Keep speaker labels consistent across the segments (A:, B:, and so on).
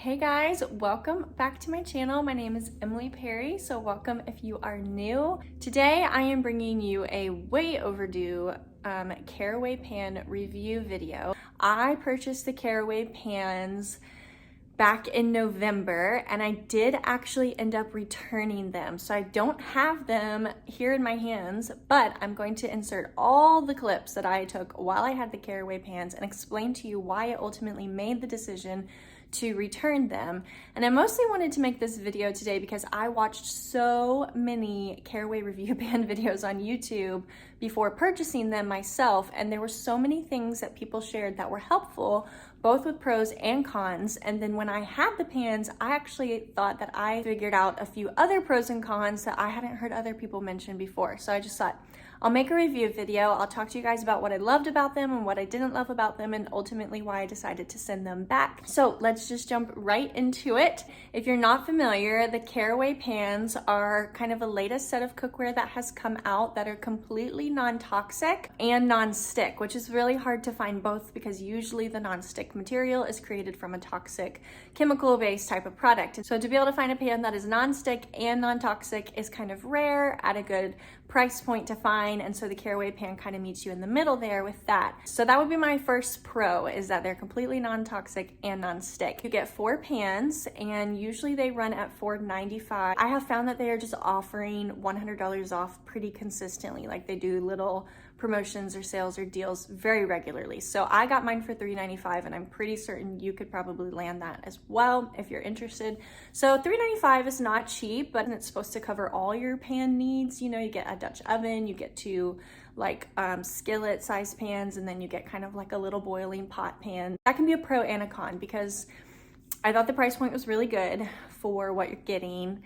A: Hey guys, welcome back to my channel. My name is Emily Perry, so welcome if you are new. Today I am bringing you a way overdue Caraway pan review video. I purchased the Caraway pans back in November and I did actually end up returning them. So I don't have them here in my hands, but I'm going to insert all the clips that I took while I had the Caraway pans and explain to you why I ultimately made the decision to return them. And I mostly wanted to make this video today because I watched so many Caraway review pan videos on YouTube before purchasing them myself, and there were so many things that people shared that were helpful, both with pros and cons. And then when I had the pans, I actually thought that I figured out a few other pros and cons that I hadn't heard other people mention before. So I just thought, I'll make a review video. I'll talk to you guys about what I loved about them and what I didn't love about them, and ultimately why I decided to send them back. So let's just jump right into it. If you're not familiar, the Caraway pans are kind of the latest set of cookware that has come out that are completely non-toxic and non-stick, which is really hard to find both because usually the non-stick material is created from a toxic chemical-based type of product. So to be able to find a pan that is non-stick and non-toxic is kind of rare at a good price point to find, and so the Caraway pan kind of meets you in the middle there with that. So that would be my first pro, is that they're completely non-toxic and non-stick. You get 4 pans and usually they run at $4.95. I have found that they are just offering $100 off pretty consistently, like they do little promotions or sales or deals very regularly. So I got mine for $3.95 and I'm pretty certain you could probably land that as well if you're interested. So $3.95 is not cheap, but it's supposed to cover all your pan needs. You know, you get a Dutch oven, you get 2 like skillet size pans, and then you get kind of like a little boiling pot pan. That can be a pro and a con because I thought the price point was really good for what you're getting.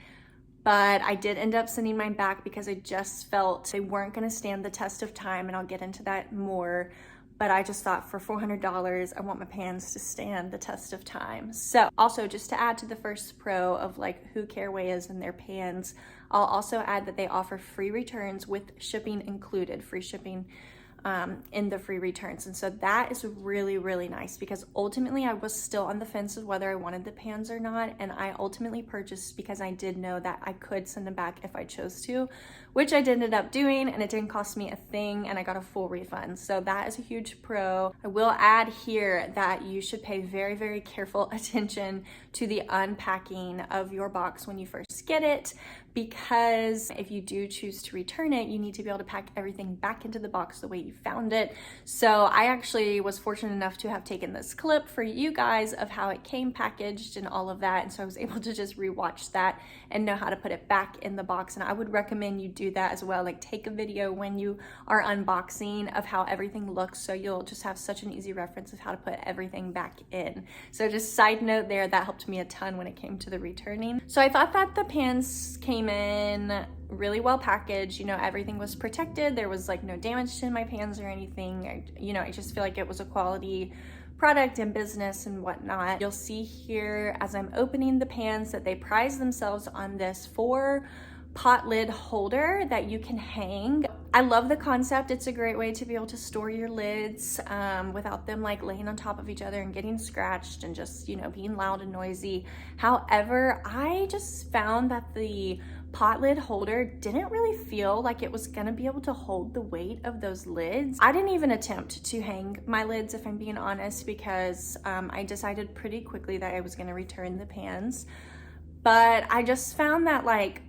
A: But I did end up sending mine back because I just felt they weren't going to stand the test of time, and I'll get into that more. But I just thought for $400, I want my pans to stand the test of time. So also, just to add to the first pro of like who Caraway is and their pans, I'll also add that they offer free returns with shipping included, free shipping in the free returns. And so that is really, really nice because ultimately I was still on the fence of whether I wanted the pans or not. And I ultimately purchased because I did know that I could send them back if I chose to, which I ended up doing, and it didn't cost me a thing, and I got a full refund. So that is a huge pro. I will add here that you should pay very, very careful attention to the unpacking of your box when you first get it, because if you do choose to return it, you need to be able to pack everything back into the box the way you found it. So I actually was fortunate enough to have taken this clip for you guys of how it came packaged and all of that, and so I was able to just rewatch that and know how to put it back in the box. And I would recommend you do that as well. Like, take a video when you are unboxing of how everything looks, so you'll just have such an easy reference of how to put everything back in. So just side note there, that helped me a ton when it came to the returning. So I thought that the pans came in really well packaged. You know, everything was protected. There was like no damage to my pans or anything. I just feel like it was a quality product and business and whatnot. You'll see here as I'm opening the pans that they prize themselves on this 4 pot lid holder that you can hang. I love the concept. It's a great way to be able to store your lids without them like laying on top of each other and getting scratched and just, you know, being loud and noisy. However, I just found that the pot lid holder didn't really feel like it was gonna be able to hold the weight of those lids. I didn't even attempt to hang my lids, if I'm being honest, because I decided pretty quickly that I was gonna return the pans. But I just found that like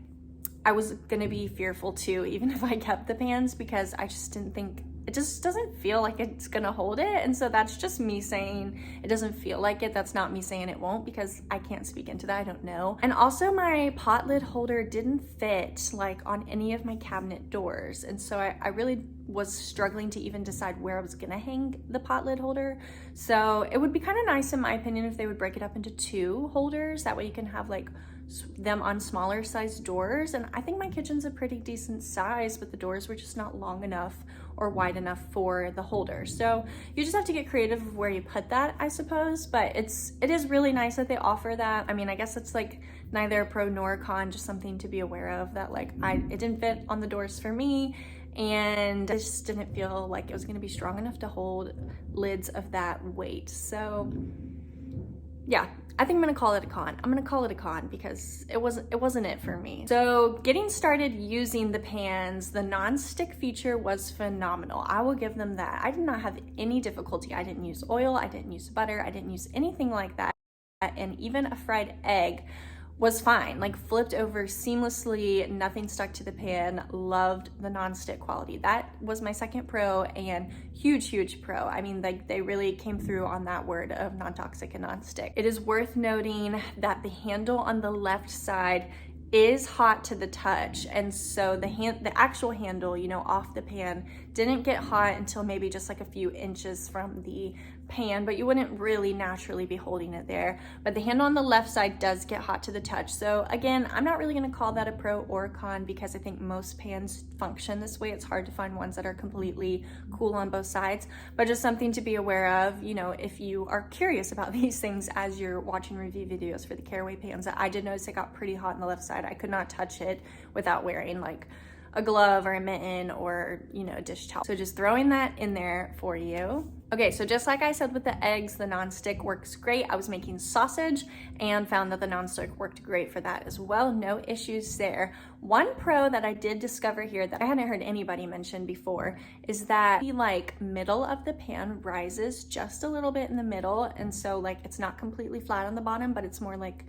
A: I was gonna be fearful too, even if I kept the pans, because I just didn't think, it just doesn't feel like it's gonna hold it. And so that's just me saying it doesn't feel like it. That's not me saying it won't, because I can't speak into that, I don't know. And also my pot lid holder didn't fit like on any of my cabinet doors. And so I really was struggling to even decide where I was gonna hang the pot lid holder. So it would be kind of nice, in my opinion, if they would break it up into 2 holders. That way you can have like them on smaller size doors. And I think my kitchen's a pretty decent size, but the doors were just not long enough or wide enough for the holder. So you just have to get creative of where you put that, I suppose. But it is really nice that they offer that. I mean, I guess it's like neither a pro nor a con, just something to be aware of, that like it didn't fit on the doors for me, and I just didn't feel like it was gonna be strong enough to hold lids of that weight. So yeah, I think I'm gonna call it a con. I'm gonna call it a con because it wasn't it for me. So getting started using the pans, the non-stick feature was phenomenal. I will give them that. I did not have any difficulty. I didn't use oil, I didn't use butter, I didn't use anything like that. And even a fried egg was fine, like flipped over seamlessly, nothing stuck to the pan. Loved the non-stick quality. That was my second pro, and huge pro. I mean, like, they really came through on that word of non-toxic and non-stick. It is worth noting that the handle on the left side is hot to the touch, and so the actual handle, you know, off the pan didn't get hot until maybe just like a few inches from the pan, but you wouldn't really naturally be holding it there. But the handle on the left side does get hot to the touch. So again, I'm not really going to call that a pro or a con because I think most pans function this way. It's hard to find ones that are completely cool on both sides, but just something to be aware of, you know, if you are curious about these things as you're watching review videos for the Caraway pans. I did notice it got pretty hot on the left side. I could not touch it without wearing like a glove or a mitten or, you know, a dish towel. So just throwing that in there for you. Okay, so just like I said with the eggs, the non-stick works great. I was making sausage and found that the non-stick worked great for that as well. No issues there. One pro that I did discover here that I hadn't heard anybody mention before is that the like middle of the pan rises just a little bit in the middle. And so like it's not completely flat on the bottom, but it's more like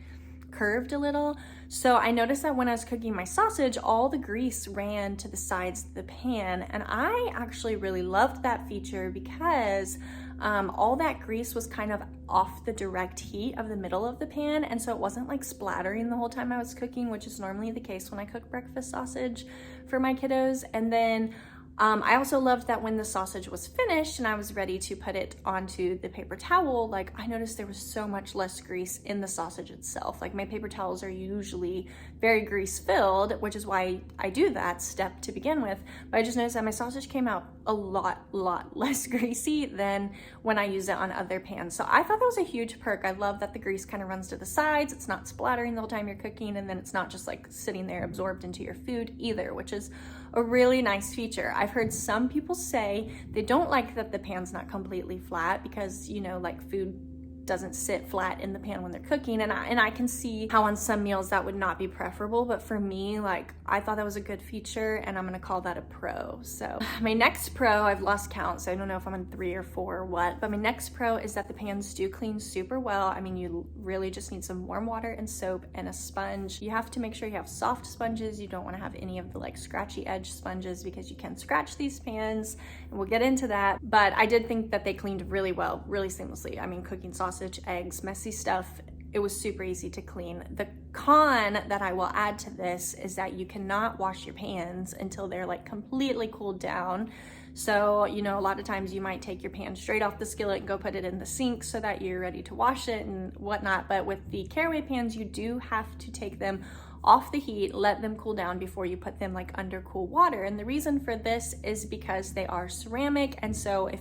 A: curved a little. So I noticed that when I was cooking my sausage, all the grease ran to the sides of the pan, and I actually really loved that feature because all that grease was kind of off the direct heat of the middle of the pan, and so it wasn't like splattering the whole time I was cooking, which is normally the case when I cook breakfast sausage for my kiddos. And then I also loved that when the sausage was finished and I was ready to put it onto the paper towel, like I noticed there was so much less grease in the sausage itself. Like my paper towels are usually very grease filled, which is why I do that step to begin with. But I just noticed that my sausage came out a lot less greasy than when I use it on other pans. So I thought that was a huge perk. I love that the grease kind of runs to the sides. It's not splattering the whole time you're cooking, and then it's not just like sitting there absorbed into your food either, which is a really nice feature. I've heard some people say they don't like that the pan's not completely flat because, you know, like food doesn't sit flat in the pan when they're cooking, and I can see how on some meals that would not be preferable, but for me, like, I thought that was a good feature, and I'm gonna call that a pro. So my next pro, I've lost count, so I don't know if I'm on 3 or 4 or what, but my next pro is that the pans do clean super well. I mean, you really just need some warm water and soap and a sponge. You have to make sure you have soft sponges. You don't want to have any of the like scratchy edge sponges because you can scratch these pans, and we'll get into that. But I did think that they cleaned really well, really seamlessly. I mean, cooking sausage, eggs, messy stuff, it was super easy to clean. The con that I will add to this is that you cannot wash your pans until they're like completely cooled down. So, you know, a lot of times you might take your pan straight off the skillet and go put it in the sink so that you're ready to wash it and whatnot. But with the Caraway pans, you do have to take them off the heat, let them cool down before you put them like under cool water. And the reason for this is because they are ceramic, and so if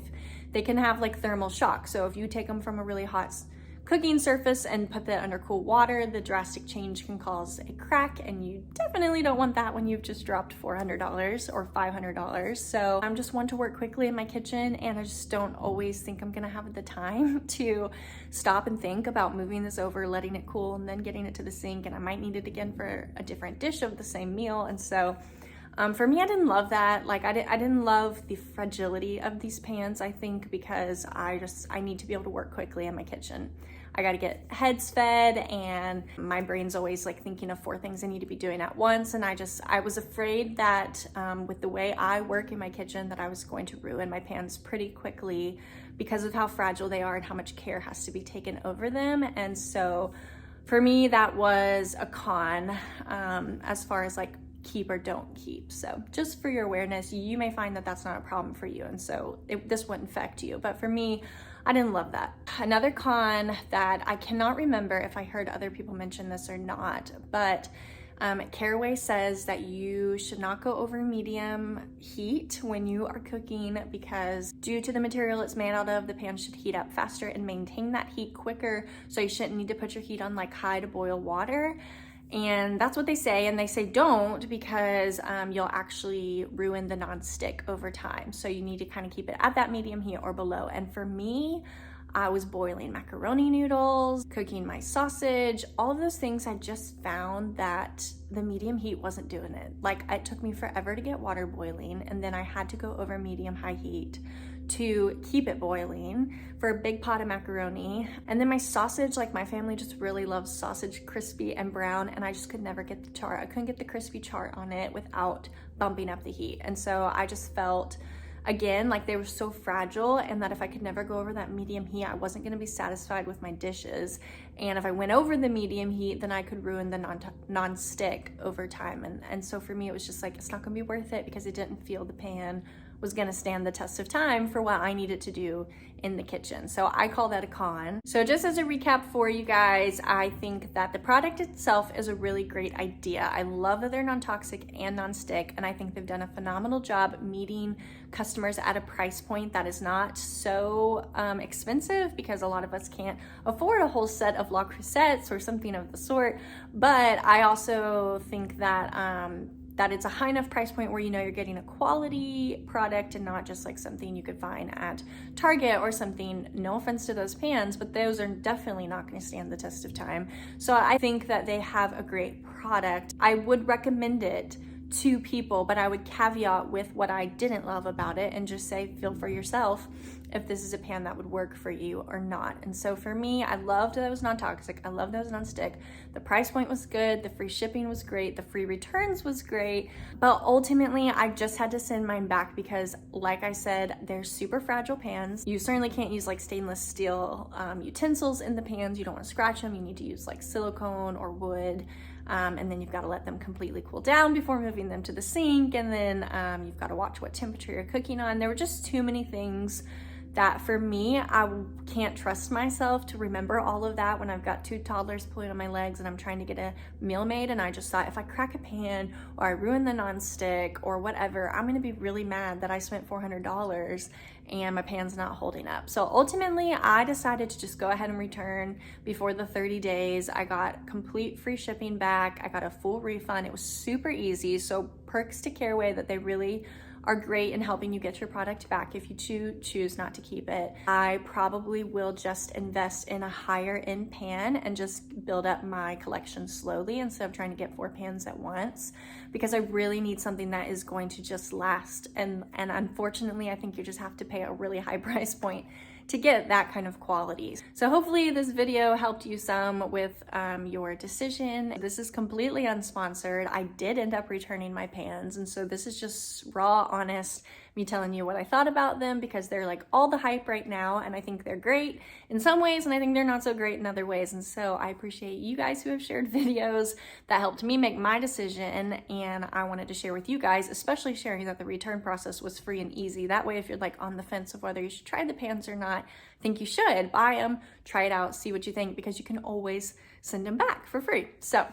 A: they can have like thermal shock. So if you take them from a really hot cooking surface and put that under cool water, the drastic change can cause a crack, and you definitely don't want that when you've just dropped $400 or $500. So I'm just one to work quickly in my kitchen, and I just don't always think I'm gonna have the time to stop and think about moving this over, letting it cool, and then getting it to the sink, and I might need it again for a different dish of the same meal. And so for me, I didn't love that. Like I didn't love the fragility of these pans, I think, because I need to be able to work quickly in my kitchen. I got to get heads fed, and my brain's always like thinking of 4 things I need to be doing at once. And I was afraid that with the way I work in my kitchen that I was going to ruin my pans pretty quickly because of how fragile they are and how much care has to be taken over them. And so for me, that was a con as far as like keep or don't keep. So just for your awareness, you may find that that's not a problem for you, and so this wouldn't affect you. But for me, I didn't love that. Another con that I cannot remember if I heard other people mention this or not, but Caraway says that you should not go over medium heat when you are cooking because due to the material it's made out of, the pan should heat up faster and maintain that heat quicker. So you shouldn't need to put your heat on like high to boil water. And that's what they say, and they say don't because you'll actually ruin the non-stick over time. So you need to kind of keep it at that medium heat or below. And for me, I was boiling macaroni noodles, cooking my sausage, all of those things. I just found that the medium heat wasn't doing it. Like, it took me forever to get water boiling, and then I had to go over medium-high heat to keep it boiling for a big pot of macaroni. And then my sausage, like, my family just really loves sausage crispy and brown, and I just could never get the char. I couldn't get the crispy char on it without bumping up the heat. And so I just felt, again, like they were so fragile, and that if I could never go over that medium heat, I wasn't gonna be satisfied with my dishes. And if I went over the medium heat, then I could ruin the non-stick over time. And so for me, it was just like, it's not gonna be worth it, because it didn't feel the pan was gonna stand the test of time for what I needed to do in the kitchen. So I call that a con. So just as a recap for you guys, I think that the product itself is a really great idea. I love that they're non-toxic and non-stick, and I think they've done a phenomenal job meeting customers at a price point that is not so expensive, because a lot of us can't afford a whole set of La Croissettes or something of the sort. But I also think that that it's a high enough price point where you know you're getting a quality product and not just like something you could find at Target or something. No offense to those pans, but those are definitely not going to stand the test of time. So I think that they have a great product. I would recommend it to people, but I would caveat with what I didn't love about it and just say, feel for yourself if this is a pan that would work for you or not. And so for me, I loved that it was non-toxic. I loved that it was non-stick. The price point was good. The free shipping was great. The free returns was great. But ultimately, I just had to send mine back because, like I said, they're super fragile pans. You certainly can't use like stainless steel utensils in the pans. You don't want to scratch them. You need to use like silicone or wood. And then you've got to let them completely cool down before moving them to the sink. And then you've got to watch what temperature you're cooking on. There were just too many things that for me, I can't trust myself to remember all of that when I've got 2 toddlers pulling on my legs and I'm trying to get a meal made. And I just thought, if I crack a pan or I ruin the nonstick or whatever, I'm gonna be really mad that I spent $400 and my pan's not holding up. So ultimately, I decided to just go ahead and return before the 30 days. I got complete free shipping back. I got a full refund. It was super easy. So perks to Caraway that they really are great in helping you get your product back if you choose not to keep it. I probably will just invest in a higher end pan and just build up my collection slowly instead of trying to get 4 pans at once, because I really need something that is going to just last. And unfortunately, I think you just have to pay a really high price point to get that kind of quality. So hopefully this video helped you some with your decision. This is completely unsponsored. I did end up returning my pans, and so this is just raw, honest, me telling you what I thought about them, because they're like all the hype right now, and I think they're great in some ways, and I think they're not so great in other ways. And so I appreciate you guys who have shared videos that helped me make my decision, and I wanted to share with you guys, especially sharing that the return process was free and easy. That way, if you're like on the fence of whether you should try the pans or not, I think you should buy them, try it out, see what you think, because you can always send them back for free. So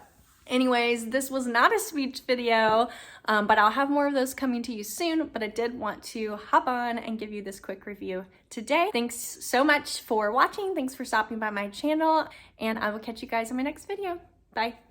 A: anyways, this was not a speech video, but I'll have more of those coming to you soon. But I did want to hop on and give you this quick review today. Thanks so much for watching. Thanks for stopping by my channel, and I will catch you guys in my next video. Bye.